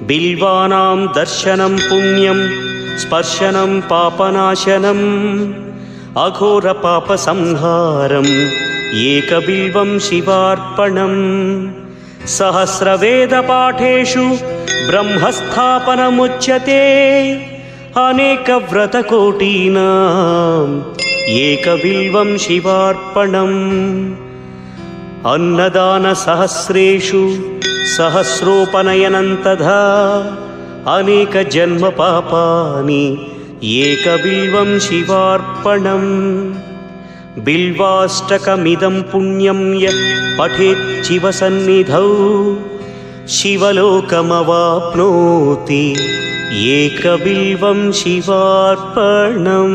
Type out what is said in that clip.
బిల్వానాం దర్శనం పుణ్యం స్పర్శనం పాపనాశనం అఘోర పాప సంహారం ఏకబిల్వం శివార్పణం సహస్రవేద పాఠేషు బ్రహ్మస్థాపనముచ్యతే అనేక వ్రతకోటీనాం ఏకబిల్వం శివార్పణం అన్నదాన సహస్రేషు సహస్రోపనయనం తథా అనేక జన్మ పాపాని ఏకబిల్వం శివార్పణం బిల్వాష్టకమిదం పుణ్యం యః పఠేత్ శివ సన్నిధౌ శివలోకమవాప్నోతి ఏకబిల్వం శివార్పణం.